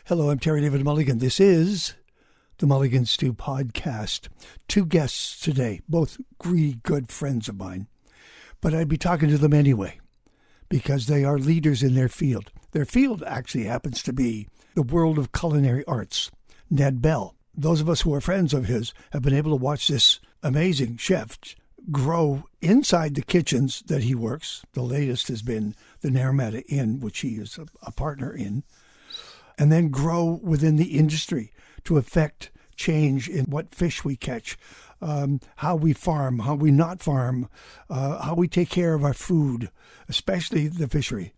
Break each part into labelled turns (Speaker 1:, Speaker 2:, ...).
Speaker 1: Hello, I'm Terry David Mulligan. This is the Mulligan Stew Podcast. Two guests today, both really good friends of mine. But I'd be talking to them anyway, because they are leaders in their field. Their field actually happens to be the world of culinary arts. Ned Bell. Those of us who are friends of his have been able to watch this amazing chef grow inside the kitchens that he works. The latest has been the Naramata Inn, which he is a partner in. And then grow within the industry to affect change in what fish we catch, how we farm, how we not farm, how we take care of our food, especially the fishery.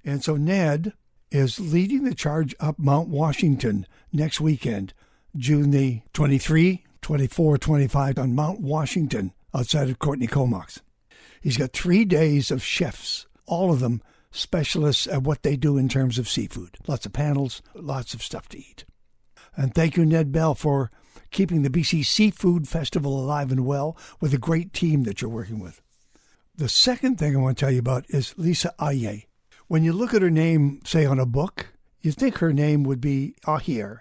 Speaker 1: And so Ned is leading the charge up Mount Washington next weekend, June the 23, 24, 25 on Mount Washington outside of Courtenay Comox. He's got 3 days of chefs, all of them specialists at what they do in terms of seafood. Lots of panels, lots of stuff to eat. And thank you, Ned Bell, for keeping the BC Seafood Festival alive and well with a great team that you're working with. The second thing I want to tell you about is Lisa Ahier. When you look at her name, say on a book, you think her name would be Ahier,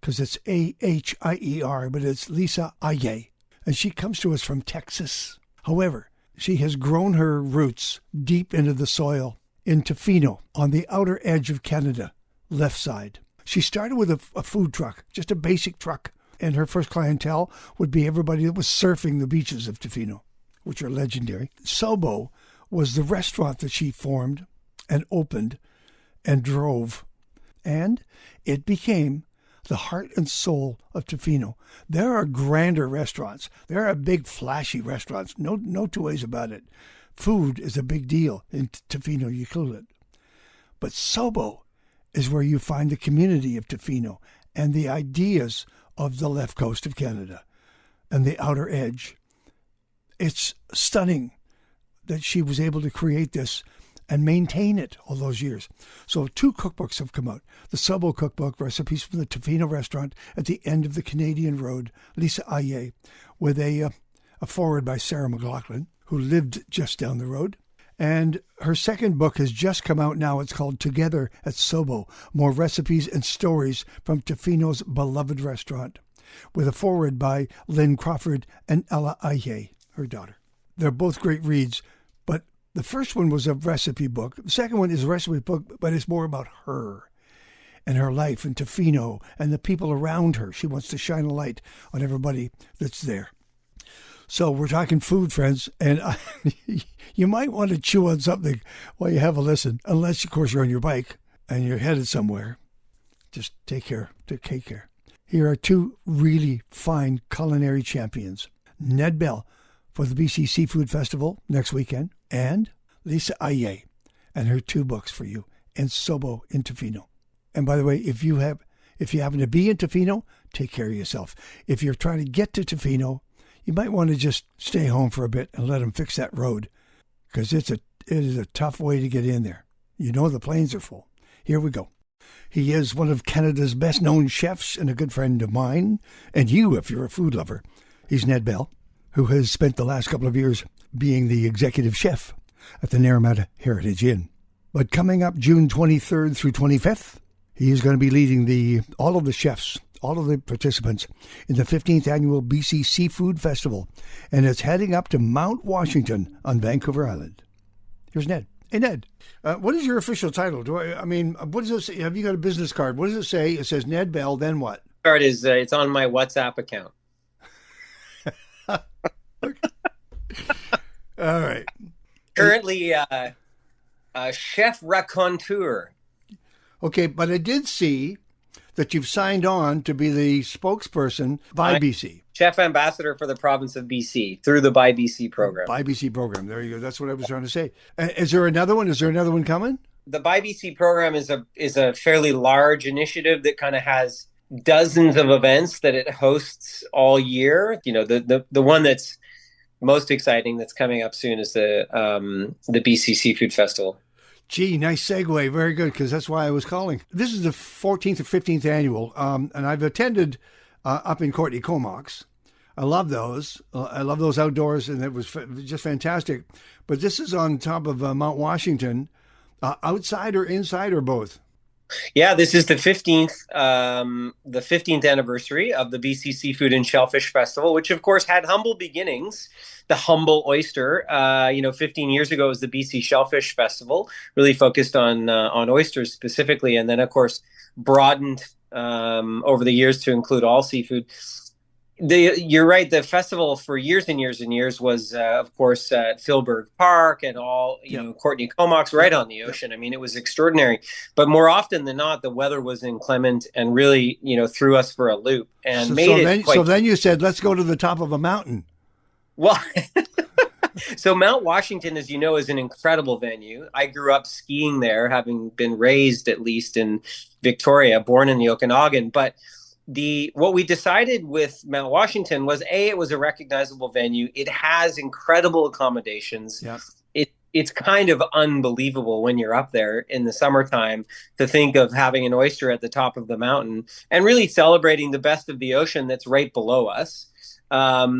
Speaker 1: because it's A-H-I-E-R, but it's Lisa Ahier. And she comes to us from Texas. However, she has grown her roots deep into the soil in Tofino, on the outer edge of Canada, left side. She started with a food truck, just a basic truck, and her first clientele would be everybody that was surfing the beaches of Tofino, which are legendary. Sobo was the restaurant that she formed and opened and drove, and it became the heart and soul of Tofino. There are grander restaurants. There are big, flashy restaurants. No two ways about it. Food is a big deal in Tofino, you call it. But Sobo is where you find the community of Tofino and the ideas of the left coast of Canada and the outer edge. It's stunning that she was able to create this and maintain it all those years. So 2 cookbooks have come out. The Sobo cookbook, recipes from the Tofino restaurant at the end of the Canadian Road, Lisa Ahier, with a foreword by Sarah McLaughlin, who lived just down the road. And her second book has just come out now. It's called Together at Sobo, More Recipes and Stories from Tofino's Beloved Restaurant, with a foreword by Lynn Crawford and Ella Ahier, her daughter. They're both great reads, but the first one was a recipe book. The second one is a recipe book, but it's more about her and her life in Tofino and the people around her. She wants to shine a light on everybody that's there. So we're talking food, friends, and you might want to chew on something while you have a listen, unless, of course, you're on your bike and you're headed somewhere. Just take care. Take care. Here are 2 really fine culinary champions, Ned Bell for the BC Seafood Festival next weekend, and Lisa Ahier and her 2 books for you, and Sobo in Tofino. And by the way, if you happen to be in Tofino, take care of yourself. If you're trying to get to Tofino, you might want to just stay home for a bit and let them fix that road, because it is a tough way to get in there. You know the planes are full. Here we go. He is one of Canada's best-known chefs and a good friend of mine, and you, if you're a food lover. He's Ned Bell, who has spent the last couple of years being the executive chef at the Naramata Heritage Inn. But coming up June 23rd through 25th, he is going to be leading all of the chefs, all of the participants in the 15th annual BC Seafood Festival, and it's heading up to Mount Washington on Vancouver Island. Here's Ned. Hey, Ned, what is your official title? What does it say? Have you got a business card? What does it say? It says Ned Bell, then what?
Speaker 2: Card is it's on my WhatsApp account.
Speaker 1: All right.
Speaker 2: Currently, chef raconteur.
Speaker 1: Okay, but I did see that you've signed on to be the spokesperson by BC.
Speaker 2: Chef ambassador for the province of BC through the By BC program.
Speaker 1: By BC program. There you go. That's what I was trying to say. Is there another one? Is there another one coming?
Speaker 2: The By BC program is a fairly large initiative that kind of has dozens of events that it hosts all year. You know, the one that's most exciting that's coming up soon is the BC Seafood Festival.
Speaker 1: Gee, nice segue. Very good, because that's why I was calling. This is the 14th or 15th annual, and I've attended up in Courtenay Comox. I love those. I love those outdoors, and it was just fantastic. But this is on top of Mount Washington, outside or inside or both?
Speaker 2: Yeah, this is the 15th anniversary of the BC Seafood and Shellfish Festival, which of course had humble beginnings. The humble oyster, 15 years ago was the BC Shellfish Festival, really focused on oysters specifically, and then of course broadened over the years to include all seafood. You're right. The festival for years and years and years was, of course, at Philburg Park and all, Courtney Comox right on the ocean. I mean, it was extraordinary. But more often than not, the weather was inclement and really, threw us for a loop and
Speaker 1: So then you said, let's go to the top of a mountain.
Speaker 2: Well, so Mount Washington, as you know, is an incredible venue. I grew up skiing there, having been raised at least in Victoria, born in the Okanagan, but what we decided with Mount Washington was it was a recognizable venue. It has incredible accommodations.
Speaker 1: Yeah.
Speaker 2: It's kind of unbelievable when you're up there in the summertime to think of having an oyster at the top of the mountain and really celebrating the best of the ocean that's right below us.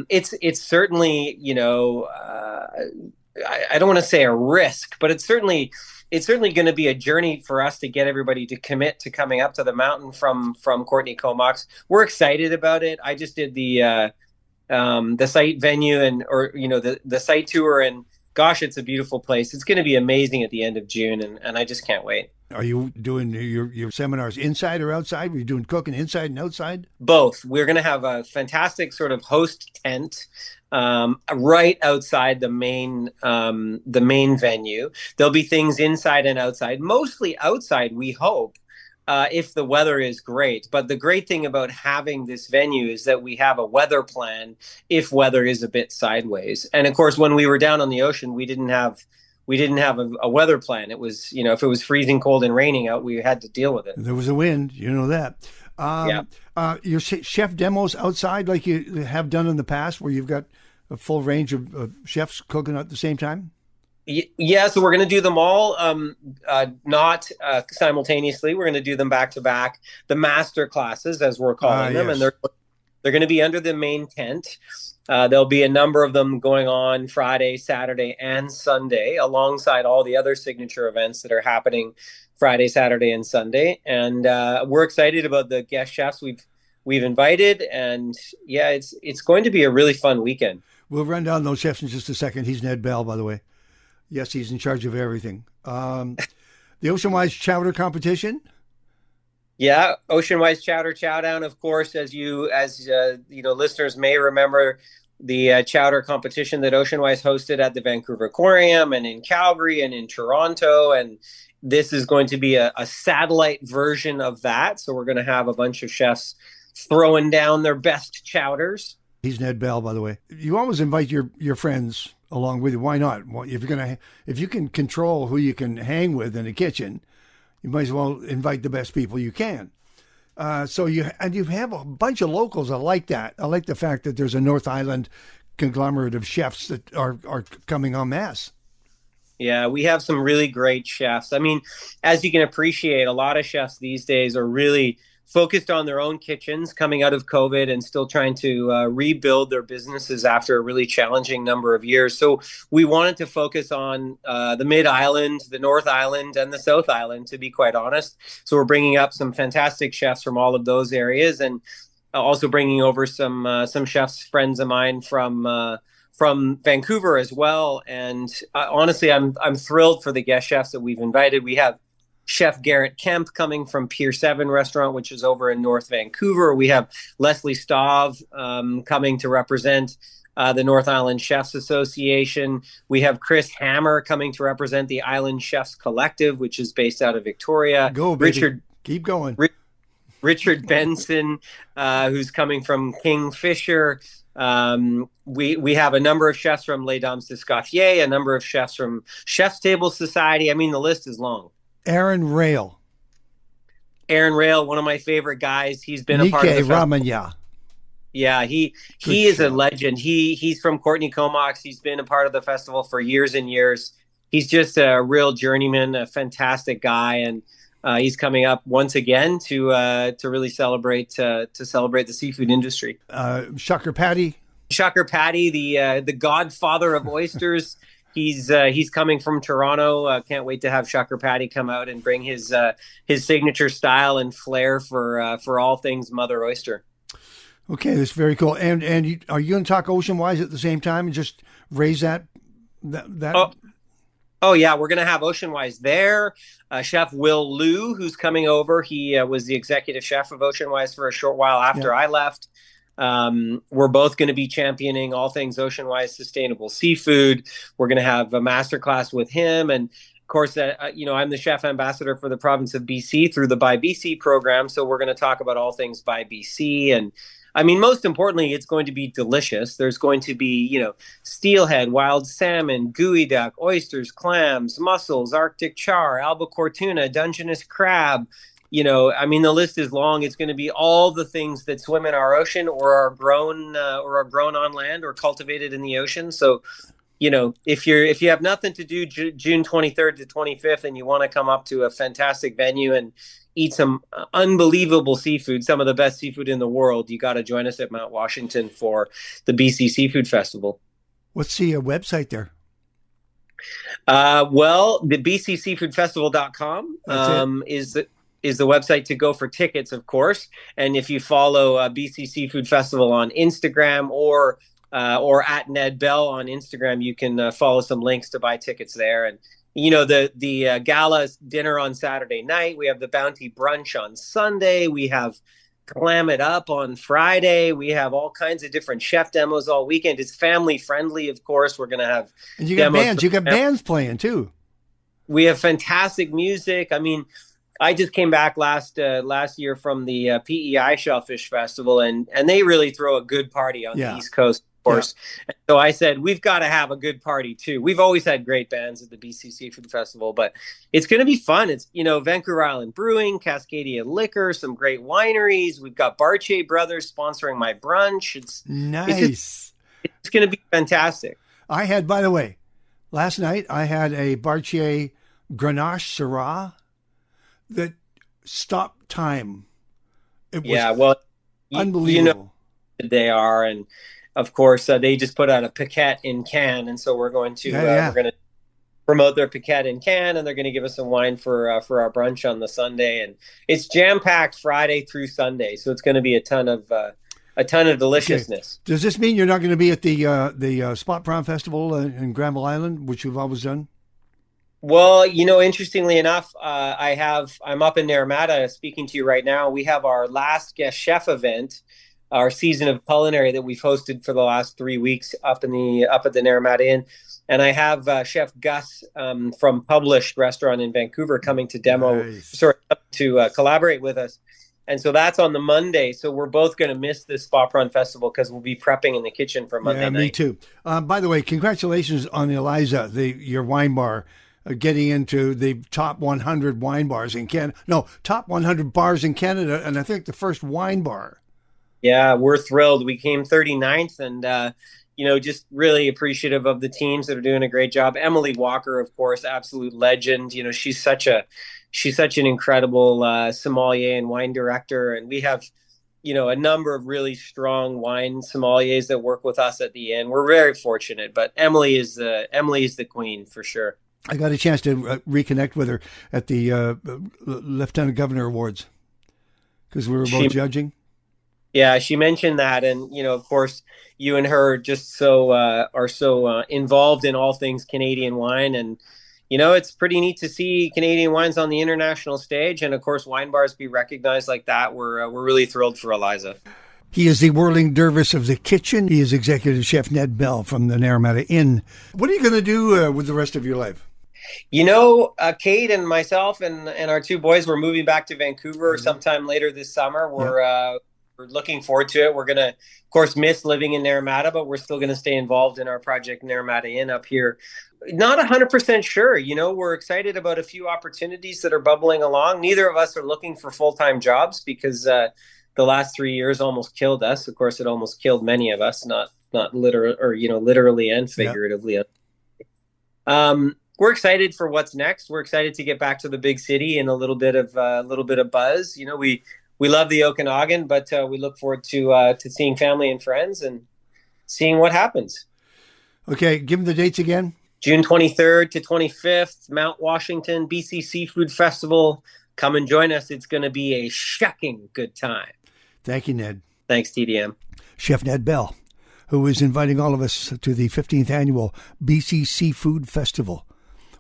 Speaker 2: It's certainly, I don't want to say a risk, but it's certainly going to be a journey for us to get everybody to commit to coming up to the mountain from Courtney Comox. We're excited about it. I just did the site venue the site tour, and gosh, it's a beautiful place. It's going to be amazing at the end of June, and I just can't wait.
Speaker 1: Are you doing your seminars inside or outside? Are you doing cooking inside and outside?
Speaker 2: Both. We're going to have a fantastic sort of host tent right outside the main venue. There'll be things inside and outside, mostly outside, we hope, if the weather is great. But the great thing about having this venue is that we have a weather plan if weather is a bit sideways. And of course, when we were down on the ocean, we didn't have a weather plan. It was, if it was freezing cold and raining out, we had to deal with it.
Speaker 1: There was a wind, that. Your chef demos outside, like you have done in the past, where you've got a full range of chefs cooking at the same time?
Speaker 2: Yeah, so we're going to do them all, not simultaneously. We're going to do them back to back, the master classes, as we're calling them,
Speaker 1: yes.
Speaker 2: and they're going to be under the main tent. There'll be a number of them going on Friday, Saturday, and Sunday, alongside all the other signature events that are happening Friday, Saturday, and Sunday. And we're excited about the guest chefs we've invited. And yeah, it's going to be a really fun weekend.
Speaker 1: We'll run down those chefs in just a second. He's Ned Bell, by the way. Yes, he's in charge of everything. The Oceanwise Chowder Competition.
Speaker 2: Yeah, Oceanwise Chowder Chowdown, of course, as listeners may remember, the chowder competition that Oceanwise hosted at the Vancouver Aquarium and in Calgary and in Toronto, and this is going to be a satellite version of that. So we're going to have a bunch of chefs throwing down their best chowders. He's
Speaker 1: Ned Bell, by the way. You always invite your friends along with you. Why not? Well, if you can control who you can hang with in the kitchen, you might as well invite the best people you can. So you have a bunch of locals. I like that. I like the fact that there's a North Island conglomerate of chefs that are coming en masse.
Speaker 2: Yeah, we have some really great chefs. I mean, as you can appreciate, a lot of chefs these days are really focused on their own kitchens coming out of COVID and still trying to rebuild their businesses after a really challenging number of years. So we wanted to focus on the Mid-Island, the North Island, and the South Island, to be quite honest. So we're bringing up some fantastic chefs from all of those areas, and also bringing over some chefs, friends of mine from Vancouver as well. And honestly, I'm thrilled for the guest chefs that we've invited. We have Chef Garrett Kemp coming from Pier 7 restaurant, which is over in North Vancouver. We have Leslie Stav coming to represent the North Island Chefs Association. We have Chris Hammer coming to represent the Island Chefs Collective, which is based out of Victoria.
Speaker 1: Go, baby. Keep going.
Speaker 2: Richard Benson, who's coming from Kingfisher. We have a number of chefs from Les Dames d'Escoffier, a number of chefs from Chef's Table Society. I mean, the list is long.
Speaker 1: Aaron Rail,
Speaker 2: one of my favorite guys. He's been a part of the
Speaker 1: Ramanya.
Speaker 2: Yeah, he is a legend. He's from Courtney Comox. He's been a part of the festival for years and years. He's just a real journeyman, a fantastic guy, and he's coming up once again to really celebrate the seafood industry.
Speaker 1: Shucker Patty,
Speaker 2: the godfather of oysters. He's coming from Toronto. Can't wait to have Shucker Patty come out and bring his signature style and flair for all things Mother Oyster.
Speaker 1: Okay, that's very cool. And are you going to talk Ocean Wise at the same time and just raise that?
Speaker 2: Oh yeah, we're going to have Ocean Wise there. Chef Will Liu, who's coming over. He was the executive chef of Ocean Wise for a short while after I left. We're both going to be championing all things Ocean Wise sustainable seafood. We're going to have a masterclass with him. And of course, I'm the chef ambassador for the province of BC through the By BC program. So we're going to talk about all things By BC. And I mean, most importantly, it's going to be delicious. There's going to be, steelhead, wild salmon, gooey duck, oysters, clams, mussels, Arctic char, albacore tuna, Dungeness crab. The list is long. It's going to be all the things that swim in our ocean or are grown on land or cultivated in the ocean. So, if you have nothing to do June 23rd to 25th and you want to come up to a fantastic venue and eat some unbelievable seafood, some of the best seafood in the world, you got to join us at Mount Washington for the BC Seafood Festival.
Speaker 1: What's the website there?
Speaker 2: The bcseafoodfestival.com is the website to go for tickets, of course. And if you follow BC Seafood Festival on Instagram or at Ned Bell on Instagram, you can follow some links to buy tickets there. And the gala dinner on Saturday night. We have the Bounty brunch on Sunday. We have Clam It Up on Friday. We have all kinds of different chef demos all weekend. It's family friendly, of course. We're going to have
Speaker 1: and you got bands. You got bands playing too.
Speaker 2: We have fantastic music. I mean, I just came back last year from the PEI Shellfish Festival, and they really throw a good party on the East Coast. Of course. Yeah. So I said, we've got to have a good party too. We've always had great bands at the BC Seafood Festival, but it's going to be fun. It's, Vancouver Island Brewing, Cascadia Liquor, some great wineries. We've got Barche Brothers sponsoring my brunch. It's nice. It's going to be fantastic.
Speaker 1: By the way, last night I had a Barche Grenache Syrah that stopped time. It was unbelievable.
Speaker 2: They are, and of course, they just put out a Piquette in can, and so we're going to we're going to promote their Piquette in can, and they're going to give us some wine for our brunch on the Sunday, and it's jam packed Friday through Sunday, so it's going to be a ton of deliciousness.
Speaker 1: Okay. Does this mean you're not going to be at the Spot Prawn Festival in Granville Island, which you've always done?
Speaker 2: Well, interestingly enough, I'm up in Naramata speaking to you right now. We have our last guest chef event, our season of culinary that we've hosted for the last 3 weeks up at the Naramata Inn. And I have Chef Gus from Published Restaurant in Vancouver coming to to collaborate with us. And so that's on the Monday. So we're both going to miss this Spa Prawn Festival because we'll be prepping in the kitchen for Monday night.
Speaker 1: Yeah, me too. By the way, congratulations on Eliza, your wine bar, getting into the top 100 wine bars in Canada. No, top 100 bars in Canada, and I think the first wine bar.
Speaker 2: Yeah, we're thrilled. We came 39th, and just really appreciative of the teams that are doing a great job. Emily Walker, of course, absolute legend. She's such an incredible sommelier and wine director, and we have a number of really strong wine sommeliers that work with us at the inn. We're very fortunate, but Emily is the queen for sure.
Speaker 1: I got a chance to reconnect with her at the Lieutenant Governor Awards because we were both judging.
Speaker 2: Yeah, she mentioned that, and of course, you and her just are so involved in all things Canadian wine, and it's pretty neat to see Canadian wines on the international stage, and of course, wine bars be recognized like that. We're really thrilled for Eliza.
Speaker 1: He is the whirling dervish of the kitchen. He is Executive Chef Ned Bell from the Naramata Inn. What are you going to do with the rest of your life?
Speaker 2: Kate and myself and our two boys, we're moving back to Vancouver sometime later this summer. We're looking forward to it. We're going to, of course, miss living in Naramata, but we're still going to stay involved in our project Naramata Inn up here. Not 100% sure. We're excited about a few opportunities that are bubbling along. Neither of us are looking for full-time jobs because the last 3 years almost killed us. Of course, it almost killed many of us, not literally and figuratively. Yeah. We're excited for what's next. We're excited to get back to the big city and a little bit of buzz. We love the Okanagan, but we look forward to seeing family and friends and seeing what happens.
Speaker 1: Okay, give them the dates again.
Speaker 2: June 23rd to 25th, Mount Washington, BC Seafood Festival. Come and join us. It's going to be a shocking good time.
Speaker 1: Thank you, Ned.
Speaker 2: Thanks, TDM.
Speaker 1: Chef Ned Bell, who is inviting all of us to the 15th annual BC Seafood Festival,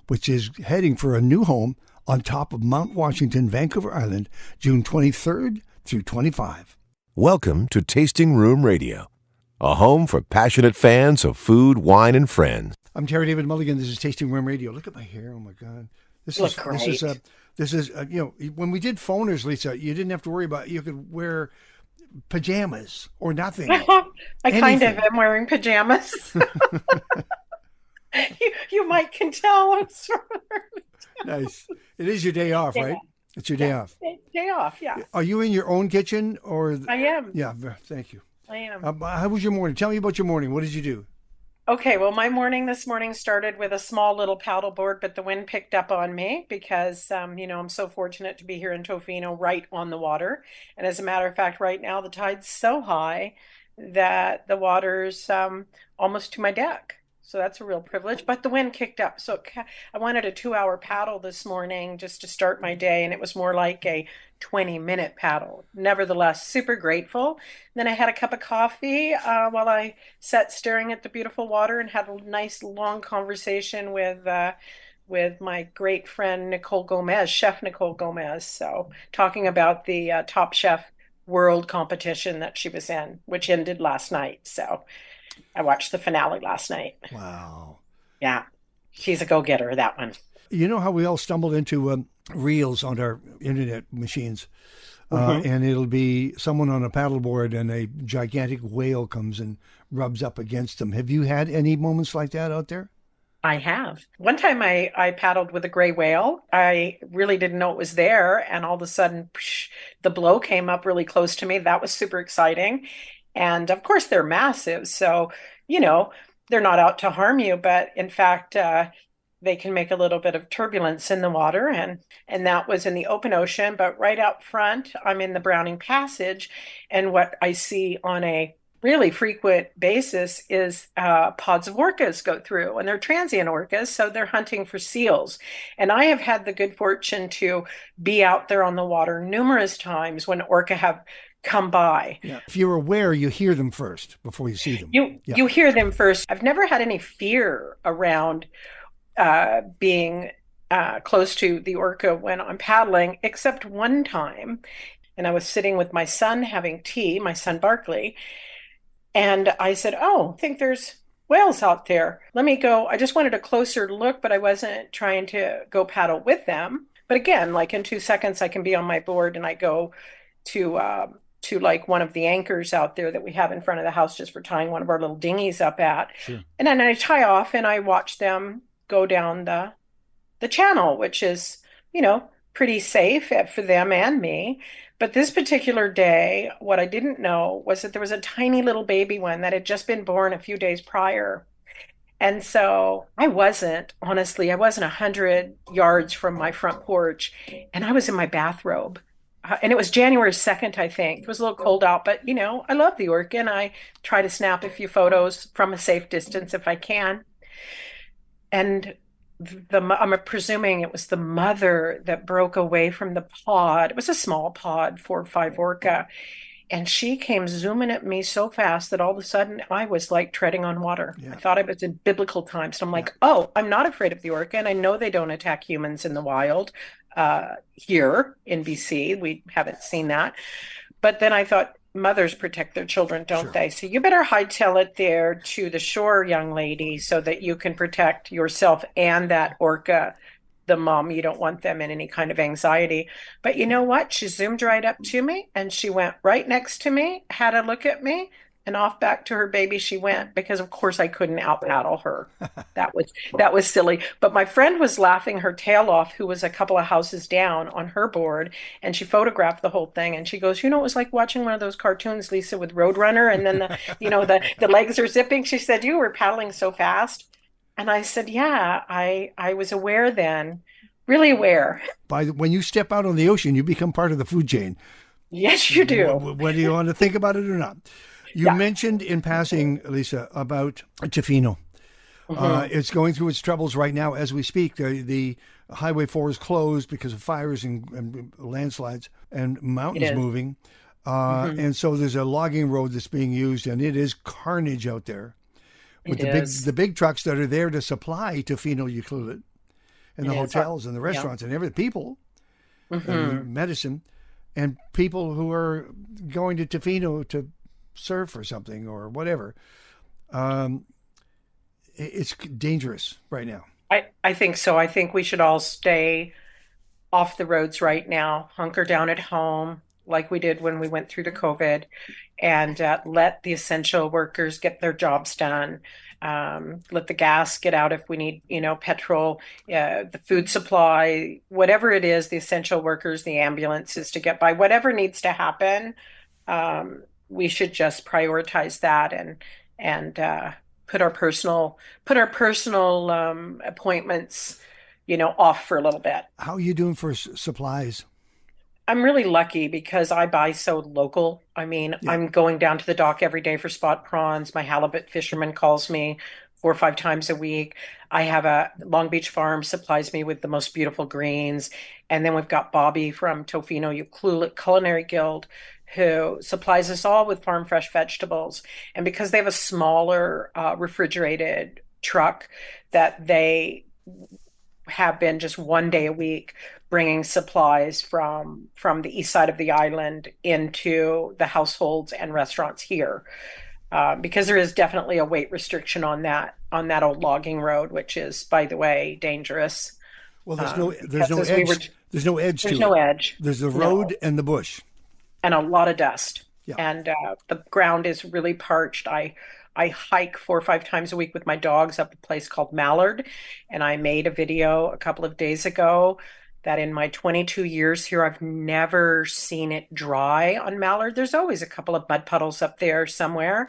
Speaker 1: which is heading for a new home on top of Mount Washington, Vancouver Island, June 23rd through 25.
Speaker 3: Welcome to Tasting Room Radio, a home for passionate fans of food, wine, and friends.
Speaker 1: I'm Terry David Mulligan. This is Tasting Room Radio. Look at my hair. Oh, my God. This is when we did phoners, Lisa, you didn't have to worry about, you could wear pajamas or nothing.
Speaker 4: I kind of am wearing pajamas. you might can tell.
Speaker 1: Nice. It is your day off, right? It's your day off.
Speaker 4: Day off, yeah.
Speaker 1: Are you in your own kitchen or?
Speaker 4: I am.
Speaker 1: Yeah, thank you.
Speaker 4: I am.
Speaker 1: How was your morning? Tell me about your morning. What did you do?
Speaker 4: Okay, well, my morning this morning started with a small little paddle board, but the wind picked up on me because, I'm so fortunate to be here in Tofino, right on the water. And as a matter of fact, right now the tide's so high that the water's almost to my deck. So that's a real privilege, but the wind kicked up. So I wanted a 2-hour paddle this morning just to start my day, and it was more like a 20-minute paddle. Nevertheless, super grateful. Then I had a cup of coffee while I sat staring at the beautiful water and had a nice long conversation with my great friend Nicole Gomez, Chef Nicole Gomez. So talking about the Top Chef World competition that she was in, which ended last night. So I watched the finale last night.
Speaker 1: Wow.
Speaker 4: Yeah. She's a go-getter, that one.
Speaker 1: You know how we all stumbled into reels on our internet machines, and it'll be someone on a paddleboard and a gigantic whale comes and rubs up against them. Have you had any moments like that out there?
Speaker 4: I have. One time I paddled with a gray whale. I really didn't know it was there, and all of a sudden, the blow came up really close to me. That was super exciting. And of course, they're massive. So, they're not out to harm you. But in fact, they can make a little bit of turbulence in the water. And that was in the open ocean. But right out front, I'm in the Browning Passage. And what I see on a really frequent basis is pods of orcas go through. And they're transient orcas. So they're hunting for seals. And I have had the good fortune to be out there on the water numerous times when orca have come by.
Speaker 1: Yeah. If you're aware, you hear them first before you see them.
Speaker 4: You hear them first. I've never had any fear around being close to the orca when I'm paddling, except one time. And I was sitting with my son having tea, my son Barkley. And I said, I think there's whales out there. Let me go. I just wanted a closer look, but I wasn't trying to go paddle with them. But again, like in 2 seconds, I can be on my board and I go to like one of the anchors out there that we have in front of the house just for tying one of our little dinghies up at. Sure. And then I tie off and I watch them go down the channel, which is, pretty safe for them and me. But this particular day, what I didn't know was that there was a tiny little baby one that had just been born a few days prior. And so I wasn't 100 yards from my front porch, and I was in my bathrobe. And it was January 2nd, I think. It was a little cold out, but, I love the orca, and I try to snap a few photos from a safe distance if I can. And I'm presuming it was the mother that broke away from the pod. It was a small pod, 4 or 5 orca. And she came zooming at me so fast that all of a sudden I was like treading on water. Yeah. I thought I was in biblical times. So I'm like, I'm not afraid of the orca. And I know they don't attack humans in the wild. Here in BC, we haven't seen that. But then I thought, mothers protect their children, don't they? So you better hightail it there to the shore, young lady, so that you can protect yourself and that orca, the mom. You don't want them in any kind of anxiety. But you know what? She zoomed right up to me and she went right next to me, had a look at me, and off back to her baby she went, because of course I couldn't out paddle her. That was silly. But my friend was laughing her tail off, who was a couple of houses down on her board, and she photographed the whole thing. And she goes, it was like watching one of those cartoons, Lisa, with Roadrunner, and then the legs are zipping. She said, you were paddling so fast. And I said, yeah, I was aware then, really aware.
Speaker 1: When you step out on the ocean, you become part of the food chain.
Speaker 4: Yes, you do.
Speaker 1: Whether you want to think about it or not. You mentioned in passing, Lisa, about Tofino. It's going through its troubles right now as we speak. The Highway 4 is closed because of fires and landslides and mountains moving. And so there's a logging road that's being used, and it is carnage out there with the big trucks that are there to supply Tofino Euclid and the hotels and the restaurants and everything, people, and medicine, and people who are going to Tofino to surf or something or whatever. It's dangerous right now.
Speaker 4: I think so. I think we should all stay off the roads right now, hunker down at home like we did when we went through the COVID, and let the essential workers get their jobs done. Let the gas get out if we need, petrol, the food supply, whatever it is, the essential workers, the ambulances to get by, whatever needs to happen. We should just prioritize that and put our personal appointments, off for a little bit.
Speaker 1: How are you doing for supplies?
Speaker 4: I'm really lucky because I buy so local. I mean, I'm going down to the dock every day for spot prawns. My halibut fisherman calls me 4 or 5 times a week. I have a Long Beach farm supplies me with the most beautiful greens. And then we've got Bobby from Tofino Culinary Guild, who supplies us all with farm fresh vegetables. And because they have a smaller refrigerated truck, that they have been just one day a week bringing supplies from the east side of the island into the households and restaurants here. Because there is definitely a weight restriction on that old logging road, which is, by the way, dangerous.
Speaker 1: Well, there's no edge. There's no edge to it.
Speaker 4: There's no edge.
Speaker 1: There's the road and the bush.
Speaker 4: And a lot of dust.
Speaker 1: Yeah.
Speaker 4: And the ground is really parched. I hike 4 or 5 times a week with my dogs up a place called Mallard. And I made a video a couple of days ago that in my 22 years here, I've never seen it dry on Mallard. There's always a couple of mud puddles up there somewhere.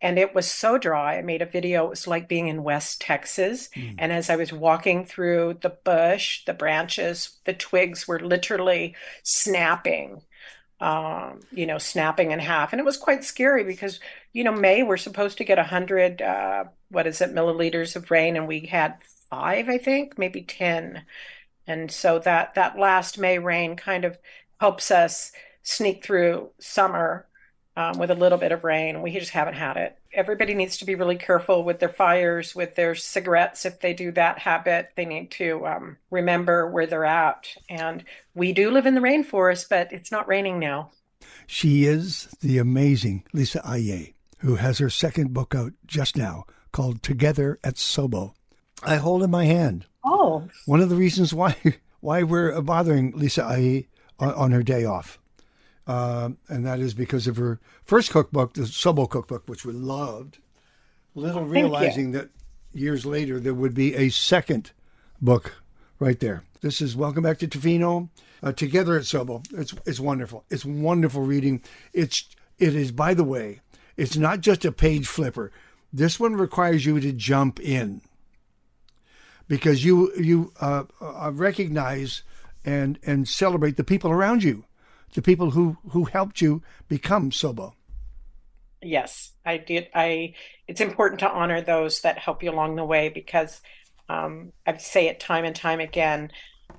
Speaker 4: And it was so dry. I made a video. It was like being in West Texas. And as I was walking through the bush, the branches, the twigs were literally snapping. Snapping in half. And it was quite scary because, May, we're supposed to get 100, milliliters of rain. And we had 5, I think, maybe 10. And so that last May rain kind of helps us sneak through summer with a little bit of rain. We just haven't had it. Everybody needs to be really careful with their fires, with their cigarettes. If they do that habit, they need to remember where they're at. And we do live in the rainforest, but it's not raining now.
Speaker 1: She is the amazing Lisa Ahier, who has her second book out just now called Together at Sobo. I hold in my hand.
Speaker 4: Oh.
Speaker 1: One of the reasons why we're bothering Lisa Ahier on her day off. And that is because of her first cookbook, the Sobo cookbook, which we loved. Little realizing that years later there would be a second book right there. This is Welcome Back to Tofino, Together at Sobo. It's wonderful. It's wonderful reading. It is, by the way, it's not just a page flipper. This one requires you to jump in because you recognize and celebrate the people around you. The people who helped you become Sobo.
Speaker 4: Yes, I did. It's important to honor those that help you along the way because I say it time and time again.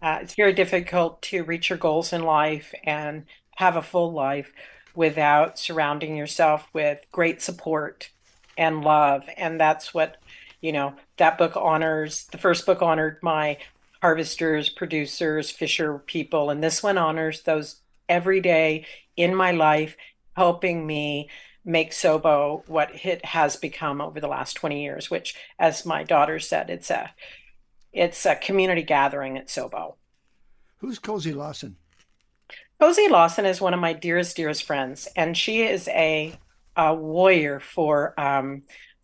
Speaker 4: It's very difficult to reach your goals in life and have a full life without surrounding yourself with great support and love. And that's what, that book honors. The first book honored my harvesters, producers, fisher people, and this one honors those every day in my life, helping me make Sobo what it has become over the last 20 years, which, as my daughter said, it's a community gathering at Sobo.
Speaker 1: Who's Cozy Lawson?
Speaker 4: Cozy Lawson is one of my dearest friends, and she is a warrior for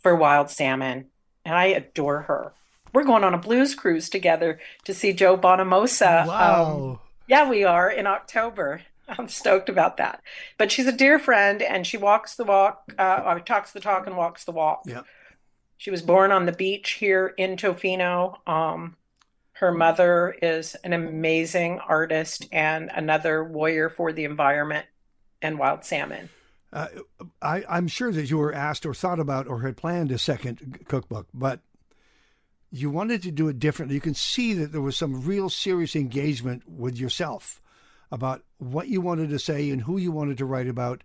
Speaker 4: wild salmon, and I adore her. We're going on a blues cruise together to see Joe Bonamosa.
Speaker 1: Wow.
Speaker 4: Yeah, we are in October. I'm stoked about that. But she's a dear friend, and she walks the walk, talks the talk and walks the walk.
Speaker 1: Yeah.
Speaker 4: She was born on the beach here in Tofino. Her mother is an amazing artist and another warrior for the environment and wild salmon.
Speaker 1: I'm sure that you were asked or thought about or had planned a second cookbook, but you wanted to do it differently. You can see that there was some real serious engagement with yourself about what you wanted to say and who you wanted to write about,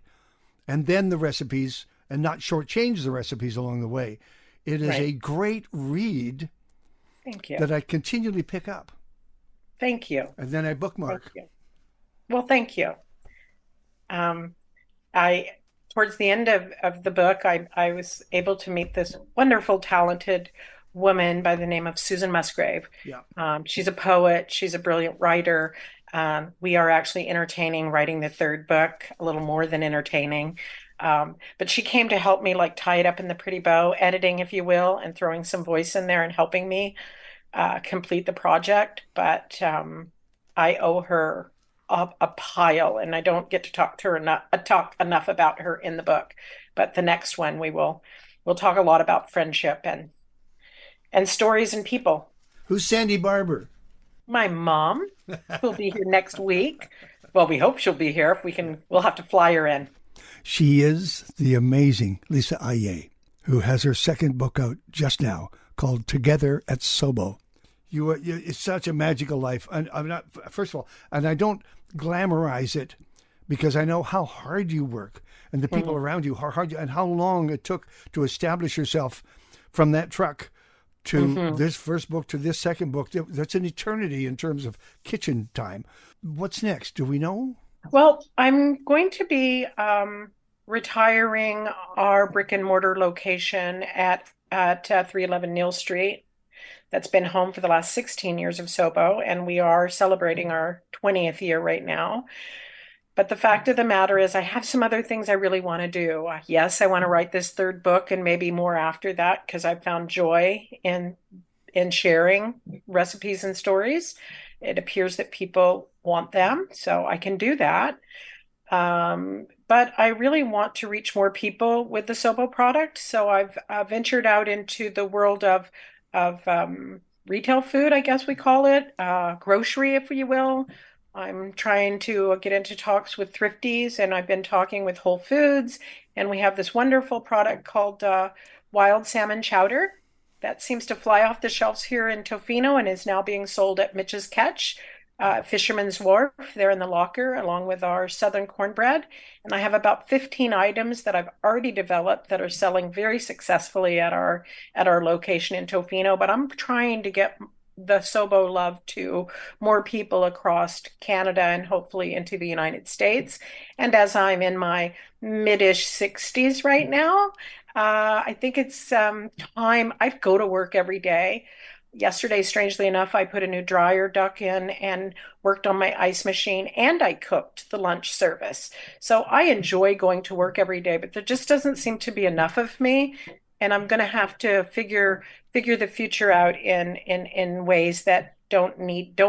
Speaker 1: and then the recipes, and not shortchange the recipes along the way. It is a great read.
Speaker 4: Thank you.
Speaker 1: That I continually pick up.
Speaker 4: Thank you.
Speaker 1: And then I bookmark.
Speaker 4: Thank you. Well, thank you. I towards the end of the book, I was able to meet this wonderful, talented woman by the name of Susan Musgrave.
Speaker 1: Yeah.
Speaker 4: She's a poet. She's a brilliant writer. We are actually writing the third book, a little more than entertaining. But she came to help me like tie it up in the pretty bow, editing, if you will, and throwing some voice in there and helping me complete the project. But I owe her a pile, and I don't get to talk enough about her in the book. But the next one we'll talk a lot about friendship and stories and people.
Speaker 1: Who's Sandy Barber?
Speaker 4: My mom will be here next week. Well, we hope she'll be here. If we can, we'll have to fly her in.
Speaker 1: She is the amazing Lisa Ahier, who has her second book out just now called Together at Sobo. It's such a magical life. And I'm not, first of all, and I don't glamorize it because I know how hard you work and the people around you, how hard you, and how long it took to establish yourself from that truck to this first book to this second book. That's an eternity in terms of kitchen time. What's next? Do we know?
Speaker 4: Well, I'm going to be retiring our brick and mortar location at 311 Neal Street. That's been home for the last 16 years of Sobo, and we are celebrating our 20th year right now. But the fact of the matter is I have some other things I really want to do. Yes, I want to write this third book and maybe more after that because I've found joy in sharing recipes and stories. It appears that people want them, so I can do that. But I really want to reach more people with the Sobo product. So I've ventured out into the world of retail food, I guess we call it, grocery, if you will. I'm trying to get into talks with thrifties, and I've been talking with Whole Foods, and we have this wonderful product called wild salmon chowder that seems to fly off the shelves here in Tofino and is now being sold at Mitch's Catch, Fisherman's Wharf, there in the locker, along with our southern cornbread. And I have about 15 items that I've already developed that are selling very successfully at our location in Tofino. But I'm trying to get the Sobo love to more people across Canada and hopefully into the United States. And as I'm in my mid-ish 60s right now, I think it's time. I go to work every day. Yesterday, strangely enough, I put a new dryer duct in and worked on my ice machine, and I cooked the lunch service. So I enjoy going to work every day, but there just doesn't seem to be enough of me. And I'm going to have to figure the future out in ways that don't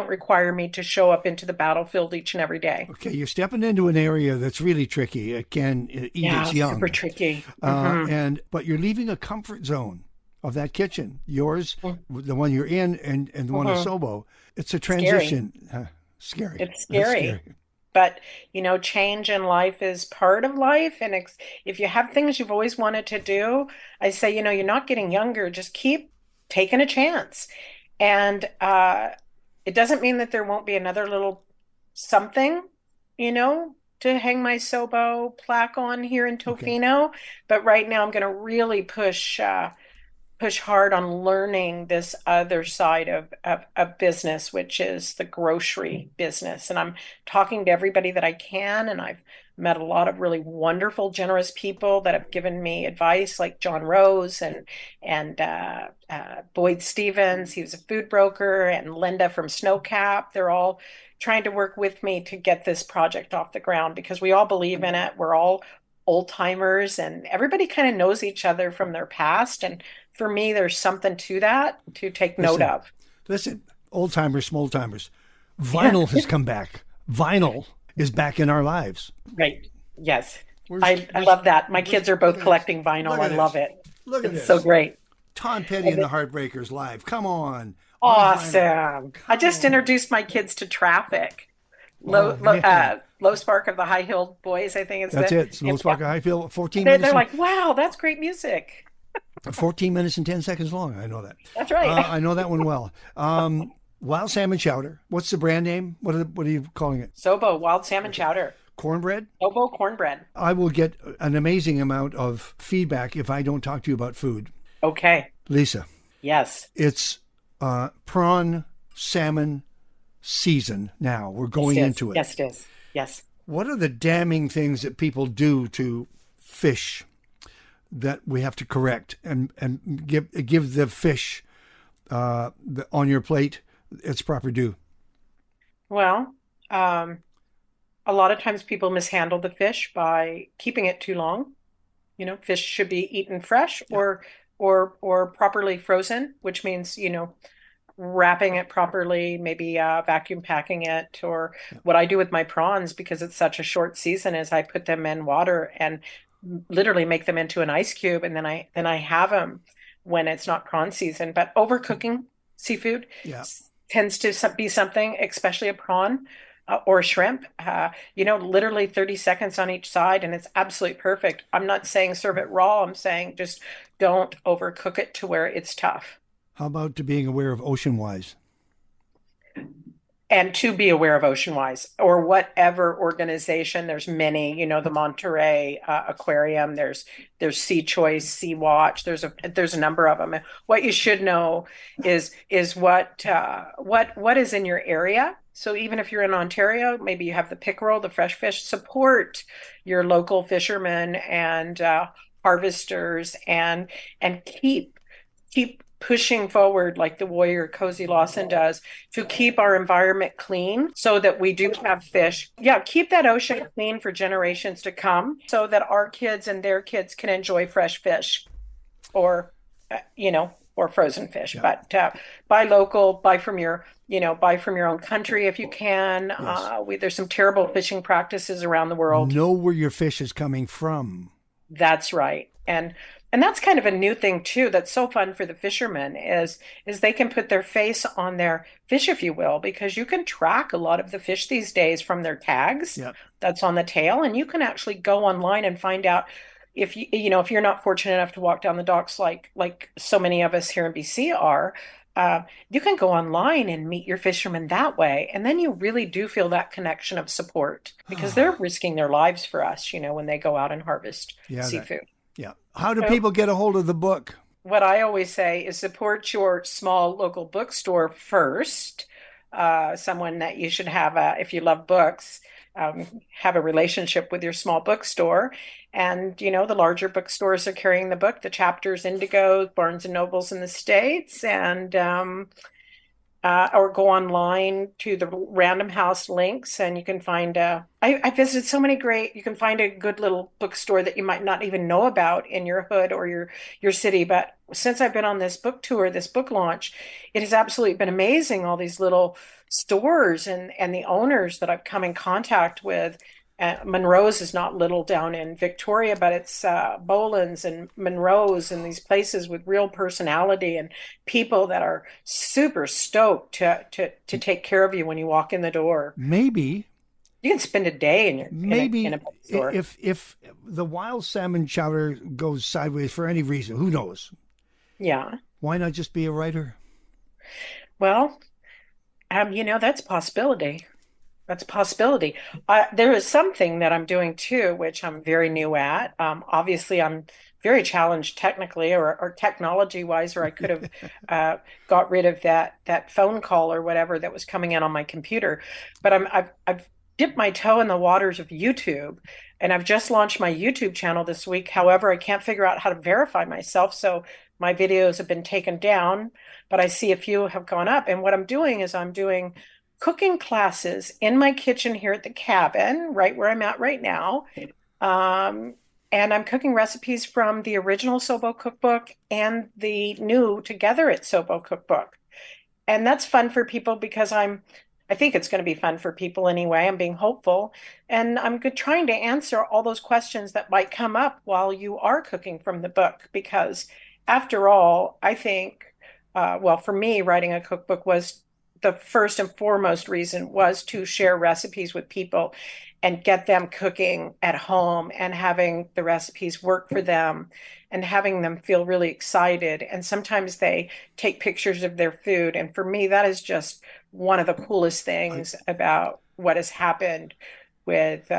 Speaker 4: require me to show up into the battlefield each and every day.
Speaker 1: Okay, you're stepping into an area that's really tricky. It can eat its young.
Speaker 4: Super tricky.
Speaker 1: But you're leaving a comfort zone of that kitchen, yours, the one you're in, and the one at Sobo. It's a transition. Scary.
Speaker 4: It's scary. But, change in life is part of life. And if you have things you've always wanted to do, I say, you're not getting younger. Just keep taking a chance. And it doesn't mean that there won't be another little something, to hang my Sobo plaque on here in Tofino. Okay. But right now I'm going to really push hard on learning this other side of business, which is the grocery business. And I'm talking to everybody that I can. And I've met a lot of really wonderful, generous people that have given me advice, like John Rose and Boyd Stevens. He was a food broker, and Linda from Snowcap. They're all trying to work with me to get this project off the ground because we all believe in it. We're all old timers, and everybody kind of knows each other from their past. And for me, there's something to that to take note of.
Speaker 1: Listen, old timers, small timers. Vinyl has come back. Vinyl is back in our lives.
Speaker 4: Right. Yes. I love that. My kids are both collecting vinyl. I love it.
Speaker 1: Look at this.
Speaker 4: It's so great.
Speaker 1: Tom Petty and the Heartbreakers live. Come on.
Speaker 4: Awesome. I just introduced my kids to Traffic. Low Spark of the High Hill Boys, I think it's
Speaker 1: That's it. Low Spark of High Hill, 14
Speaker 4: They're like, wow, that's great music.
Speaker 1: 14 minutes and 10 seconds long. I know that.
Speaker 4: That's right.
Speaker 1: I know that one well. Wild salmon chowder. What's the brand name? What are you calling it?
Speaker 4: Sobo, wild salmon chowder.
Speaker 1: Cornbread?
Speaker 4: Sobo cornbread.
Speaker 1: I will get an amazing amount of feedback if I don't talk to you about food.
Speaker 4: Okay.
Speaker 1: Lisa.
Speaker 4: Yes.
Speaker 1: It's prawn salmon season now. We're going into it.
Speaker 4: Yes, it is. Yes.
Speaker 1: What are the damning things that people do to fish that we have to correct and give the fish on your plate its proper due?
Speaker 4: Well, a lot of times people mishandle the fish by keeping it too long. You know, fish should be eaten fresh or properly frozen, which means, wrapping it properly, maybe vacuum packing it, or what I do with my prawns, because it's such a short season, is I put them in water and literally make them into an ice cube, and then I have them when it's not prawn season. But overcooking seafood tends to be something, especially a prawn or a shrimp, literally 30 seconds on each side, and it's absolutely perfect. I'm not saying serve it raw. I'm saying just don't overcook it to where it's tough.
Speaker 1: How about to being aware of Ocean Wise?
Speaker 4: And to be aware of Ocean Wise or whatever organization. There's many, the Monterey Aquarium. There's Sea Choice, Sea Watch. There's a number of them. What you should know is what is in your area. So even if you're in Ontario, maybe you have the pickerel, the fresh fish. Support your local fishermen and harvesters, and keep pushing forward like the warrior Cozy Lawson does to keep our environment clean so that we do have fish. Yeah, keep that ocean clean for generations to come so that our kids and their kids can enjoy fresh fish or frozen fish. Yeah. But buy local, buy from your own country if you can. Yes. There's some terrible fishing practices around the world.
Speaker 1: Know where your fish is coming from.
Speaker 4: That's right. And that's kind of a new thing too. That's so fun for the fishermen is they can put their face on their fish, if you will, because you can track a lot of the fish these days from their tags that's on the tail, and you can actually go online and find out if if you're not fortunate enough to walk down the docks like so many of us here in BC are. You can go online and meet your fishermen that way, and then you really do feel that connection of support because they're risking their lives for us, when they go out and harvest seafood.
Speaker 1: How do people get a hold of the book?
Speaker 4: What I always say is support your small local bookstore first. Someone that you should have, if you love books, have a relationship with your small bookstore. And, the larger bookstores are carrying the book, the Chapters, Indigo, Barnes and Nobles in the States, and or go online to the Random House links, and you can find I visited so many you can find a good little bookstore that you might not even know about in your hood or your city. But since I've been on this book tour, this book launch, it has absolutely been amazing, all these little stores and the owners that I've come in contact with. Monroe's is not little down in Victoria, but it's Boland's and Monroe's and these places with real personality and people that are super stoked to take care of you when you walk in the door.
Speaker 1: Maybe
Speaker 4: you can spend a day in a bookstore.
Speaker 1: If the wild salmon chowder goes sideways for any reason, who knows?
Speaker 4: Yeah.
Speaker 1: Why not just be a writer?
Speaker 4: Well, that's a possibility. That's a possibility. There is something that I'm doing too, which I'm very new at. Obviously, I'm very challenged technically or technology wise, or I could have got rid of that phone call or whatever that was coming in on my computer. But I've dipped my toe in the waters of YouTube, and I've just launched my YouTube channel this week. However, I can't figure out how to verify myself, so my videos have been taken down, but I see a few have gone up. And what I'm doing is I'm doing cooking classes in my kitchen here at the cabin, right where I'm at right now. And I'm cooking recipes from the original Sobo cookbook and the new Together at Sobo cookbook. And that's fun for people because I think it's going to be fun for people anyway. I'm being hopeful. And I'm trying to answer all those questions that might come up while you are cooking from the book. Because after all, I think, for me, writing a cookbook was the first and foremost reason was to share recipes with people and get them cooking at home and having the recipes work for them and having them feel really excited. And sometimes they take pictures of their food. And for me, that is just one of the coolest things about what has happened with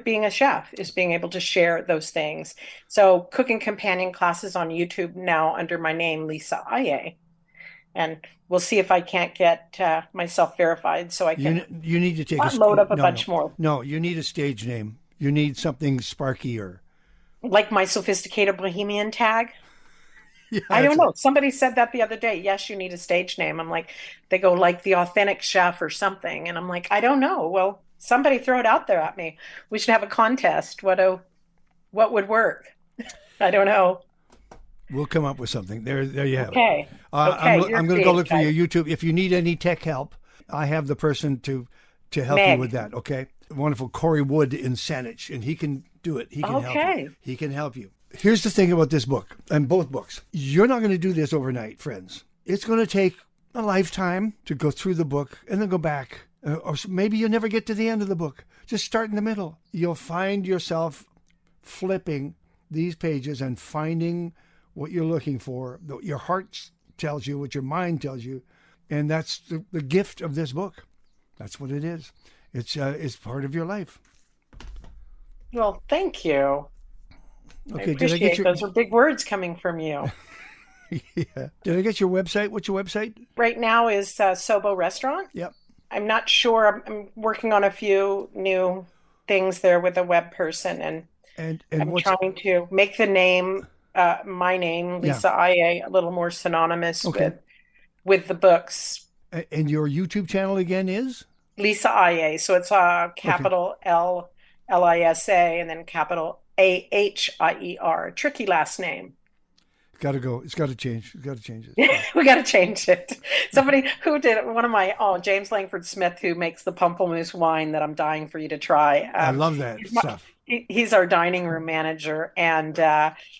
Speaker 4: being a chef, is being able to share those things. So cooking companion classes on YouTube now under my name, Lisa Ahier. And we'll see if I can't get myself verified so I can
Speaker 1: you need to take
Speaker 4: load up a bunch more.
Speaker 1: No, you need a stage name. You need something sparkier.
Speaker 4: Like my sophisticated bohemian tag.
Speaker 1: Yeah,
Speaker 4: I don't know. Somebody said that the other day. Yes, you need a stage name. I'm like, they go like the authentic chef or something. And I'm like, I don't know. Well, somebody throw it out there at me. We should have a contest. What would work? I don't know.
Speaker 1: We'll come up with something. There you have it.
Speaker 4: Okay.
Speaker 1: I'm going to go look for your YouTube. If you need any tech help, I have the person to help you with that. Okay. Wonderful Corey Wood in Saanich, and he can do it. He can help you. He can help you. Here's the thing about this book and both books. You're not going to do this overnight, friends. It's going to take a lifetime to go through the book and then go back. Or maybe you'll never get to the end of the book. Just start in the middle. You'll find yourself flipping these pages and finding what you're looking for. Your heart tells you, what your mind tells you. And that's the gift of this book. That's what it is. It's part of your life.
Speaker 4: Well, thank you.
Speaker 1: Okay,
Speaker 4: I appreciate those are big words coming from you.
Speaker 1: Yeah. Did I get your website? What's your website?
Speaker 4: Right now is Sobo Restaurant.
Speaker 1: Yep.
Speaker 4: I'm not sure. I'm working on a few new things there with a web person, and I'm trying to make the name, my name, Lisa Ahier, a little more synonymous with the books.
Speaker 1: And your YouTube channel again is? Lisa
Speaker 4: Ahier. So it's capital Lisa and then capital Ahier. Tricky last name.
Speaker 1: Got to go. It's got to change. We've got to change it.
Speaker 4: We got to change it. Somebody who did one of my, James Langford Smith, who makes the pamplemousse wine that I'm dying for you to try.
Speaker 1: I love that stuff.
Speaker 4: He's our dining room manager. And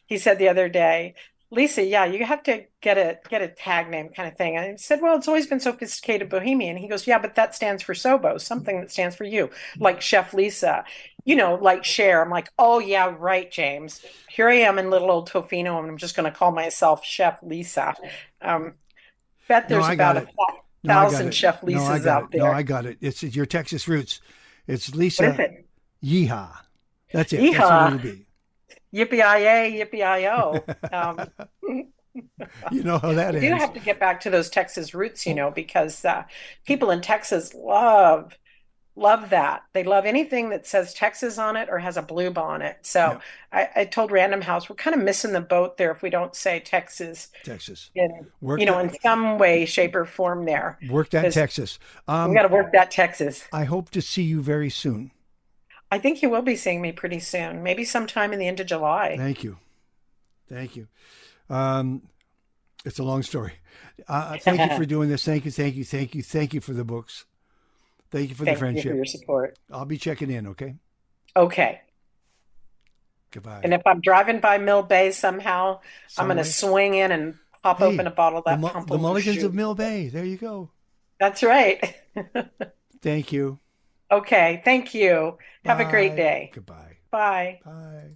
Speaker 4: he said the other day, Lisa, you have to get a tag name kind of thing. And I said, well, it's always been Sophisticated Bohemian. He goes, yeah, but that stands for Sobo, something that stands for you, like Chef Lisa, like Cher. I'm like, oh, yeah, right, James. Here I am in little old Tofino, and I'm just going to call myself Chef Lisa. Bet there's about 1,000 Chef Lisas out there.
Speaker 1: No, I got it. It's your Texas roots. It's Lisa.
Speaker 4: What is it?
Speaker 1: Yeehaw. That's it.
Speaker 4: Yeehaw.
Speaker 1: That's what it'll be.
Speaker 4: Yippee-yi-yay, yippee-yi-yo.
Speaker 1: You know how that is.
Speaker 4: You do have to get back to those Texas roots, because people in Texas love that. They love anything that says Texas on it or has a bloob on it. So I told Random House, we're kind of missing the boat there if we don't say Texas. In some way, shape, or form there.
Speaker 1: Work that Texas.
Speaker 4: We got to work that Texas.
Speaker 1: I hope to see you very soon.
Speaker 4: I think you will be seeing me pretty soon, maybe sometime in the end of July.
Speaker 1: Thank you. It's a long story. Thank you for doing this. Thank you for the books. Thank you for the friendship.
Speaker 4: Thank you for your support.
Speaker 1: I'll be checking in, okay?
Speaker 4: Okay.
Speaker 1: Goodbye.
Speaker 4: And if I'm driving by Mill Bay somehow, I'm going to swing in and pop open a bottle of that pamplemousse.
Speaker 1: The Mulligans of Mill Bay. There you go.
Speaker 4: That's right.
Speaker 1: Thank you.
Speaker 4: Okay. Thank you. Have a great day.
Speaker 1: Goodbye.
Speaker 4: Bye.
Speaker 1: Bye.